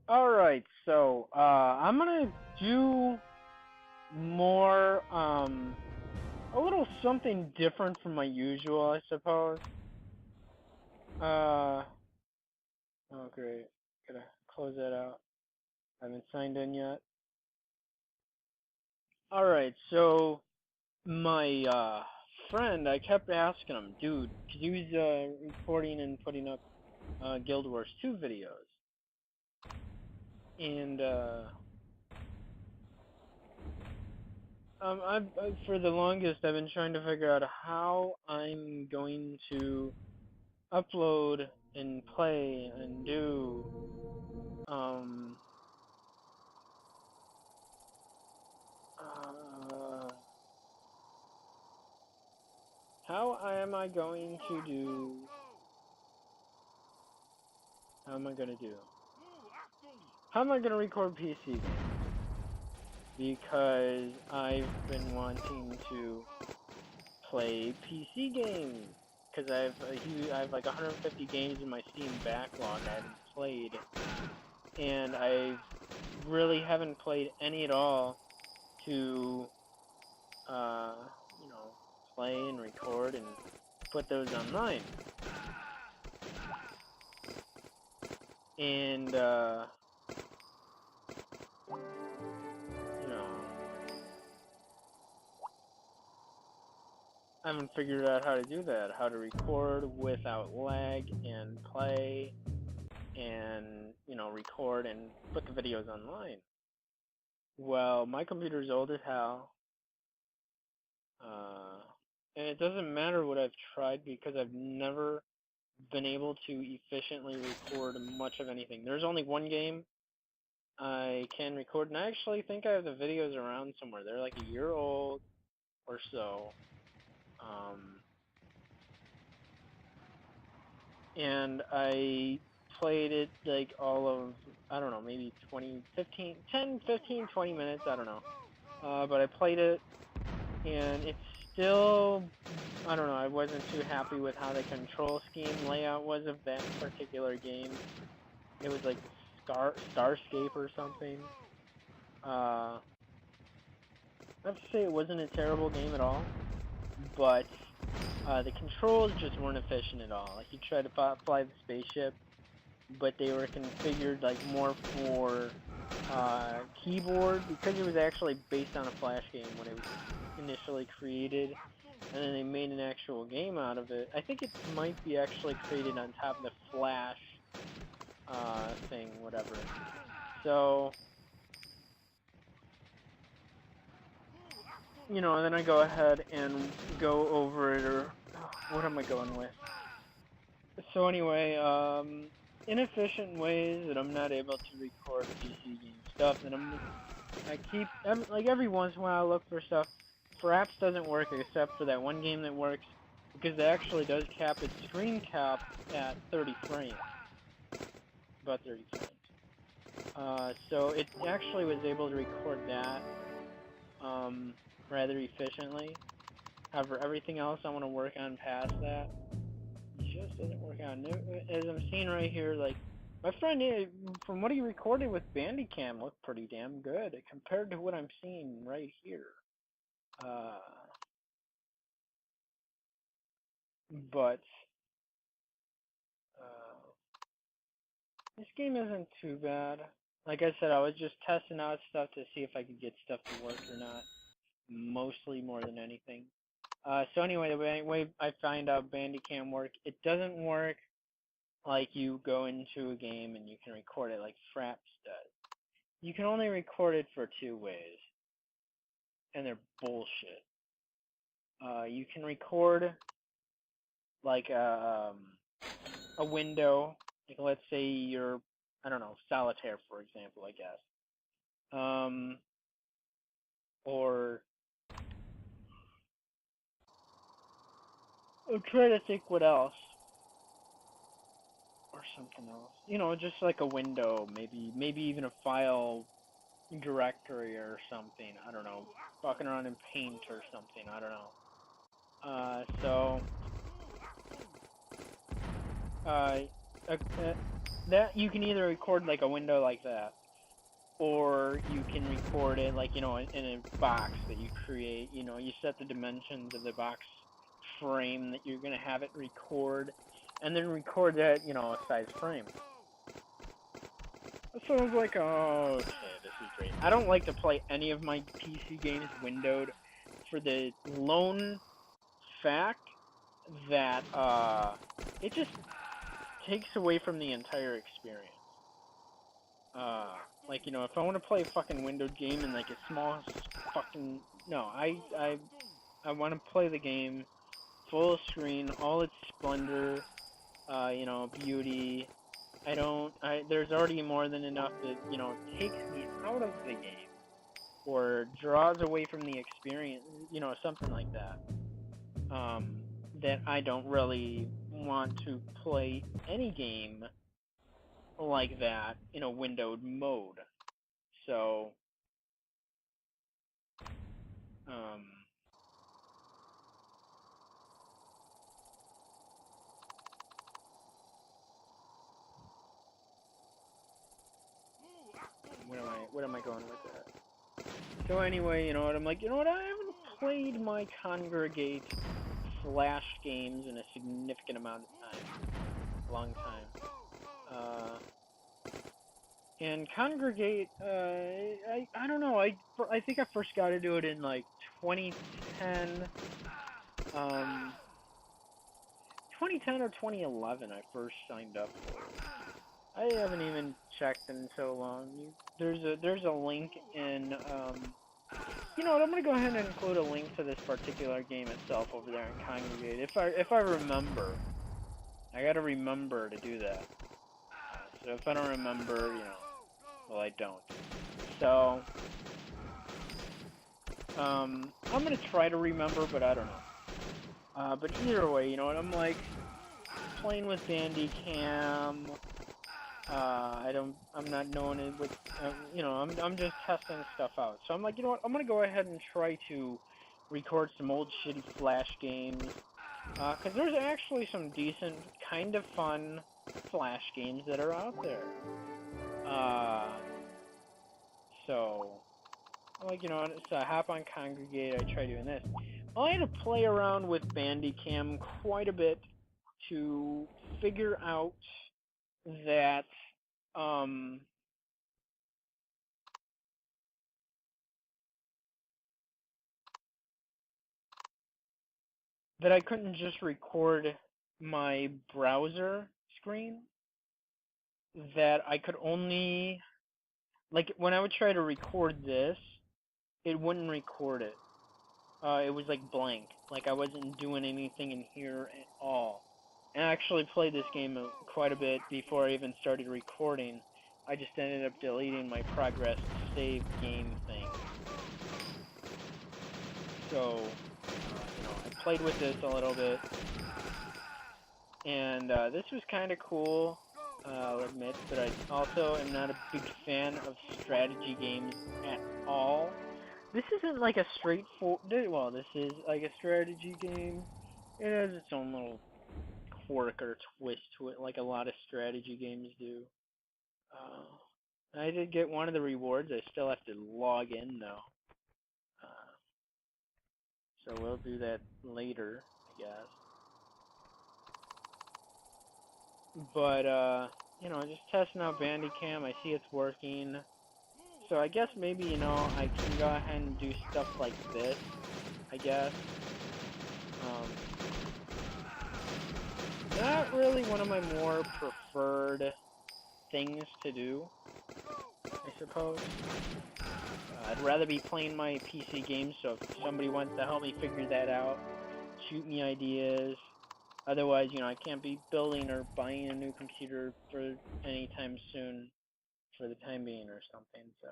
Alright, so, I'm gonna do more, a little something different from my usual, I suppose. Oh great. Gotta close that out. I haven't signed in yet. Alright, so, my, friend, I kept asking him, dude, cause he was, recording and putting up, Guild Wars 2 videos. And, for the longest, I've been trying to figure out how I'm going to upload and play and do, how am I going to do, how am I going to do, how am I going to record PC games? Because I've been wanting to play PC games. Because I have like 150 games in my Steam backlog I haven't played. And I really haven't played any at all to, you know, play and record and put those online. And, you know, I haven't figured out how to do that, how to record without lag and play and, you know, record and put the videos online. Well, my computer's old as hell, and it doesn't matter what I've tried because I've never been able to efficiently record much of anything. There's only one game I can record, and I actually think I have the videos around somewhere. They're like a year old or so. And I played it like all of, I don't know, maybe 20, 15, 10, 15, 20 minutes, I don't know. But I played it, and it's still, I don't know, I wasn't too happy with how the control scheme layout was of that particular game. It was like Starscape or something. I have to say it wasn't a terrible game at all, but the controls just weren't efficient at all. Like, you tried to fly the spaceship, but they were configured like more for keyboard, because it was actually based on a Flash game when it was initially created, and then they made an actual game out of it. I think it might be actually created on top of the Flash thing, whatever. So, you know, and then I go ahead and go over it, or what am I going with? So anyway, inefficient ways that I'm not able to record PC game stuff, and like every once in a while I look for stuff. Fraps doesn't work except for that one game that works, because it actually does cap its screen cap at 30 frames. About 30 frames. So it actually was able to record that, rather efficiently. However, everything else I want to work on past that just doesn't work out. As I'm seeing right here, like, my friend, from what he recorded with Bandicam, looked pretty damn good compared to what I'm seeing right here. But this game isn't too bad. Like I said, I was just testing out stuff to see if I could get stuff to work or not. Mostly, more than anything. So anyway, the way I find out Bandicam work, it doesn't work like you go into a game and you can record it like Fraps does. You can only record it for two ways, and they're bullshit. You can record like a window, like let's say you're, I don't know, solitaire, for example, I guess. Or I'm trying to think what else. Or something else. You know, just like a window, maybe even a file directory or something. I don't know. Fucking around in Paint or something. I don't know. So that you can either record like a window like that, or you can record it like, you know, in a box that you create. You know, you set the dimensions of the box frame that you're going to have it record, and then record that, you know, a size frame. So I was like, oh, okay, this is great. I don't like to play any of my PC games windowed for the lone fact that it just takes away from the entire experience. Like, you know, if I want to play a fucking windowed game in like a small fucking... No, I want to play the game full screen, all its splendor, you know, beauty. There's already more than enough that, you know, takes me out of the game or draws away from the experience, you know, something like that. That I don't really want to play any game like that in a windowed mode. So, where am I going with that? So anyway, you know what, I'm like, you know what, I haven't played my Kongregate Flash games in a significant amount of time. Long time. And Kongregate, I don't know, I think I first got to do it in like 2010, 2010 or 2011 I first signed up for it. I haven't even checked in so long. There's a link in, you know what, I'm gonna go ahead and include a link to this particular game itself over there in Kongregate. If I remember. I gotta remember to do that. So if I don't remember, you know, well, I don't. So, I'm gonna try to remember, but I don't know. But either way, you know what, I'm like, playing with Bandicam, I'm not knowing it with, you know, I'm just testing stuff out. So I'm like, you know what, I'm gonna go ahead and try to record some old shitty Flash games, because there's actually some decent, kind of fun Flash games that are out there. So, like, you know, so I hop on Kongregate, I try doing this. Well, I had to play around with Bandicam quite a bit to figure out that, that I couldn't just record my browser screen, that I could only, like, when I would try to record this, it wouldn't record it. It was like blank, like I wasn't doing anything in here at all. And I actually played this game quite a bit before I even started recording. I just ended up deleting my progress save game thing. So, you know, I played with this a little bit. And this was kind of cool, I'll admit, but I also am not a big fan of strategy games at all. This isn't like a straightforward, well, this is like a strategy game. It has its own little quirk or twist to it, like a lot of strategy games do. I did get one of the rewards. I still have to log in, though. So we'll do that later, I guess. But, you know, just testing out Bandicam. I see it's working. So I guess maybe, you know, I can go ahead and do stuff like this, I guess. Not really one of my more preferred things to do, I suppose. I'd rather be playing my PC games, so if somebody wants to help me figure that out, shoot me ideas. Otherwise, you know, I can't be building or buying a new computer for anytime soon, for the time being or something, so.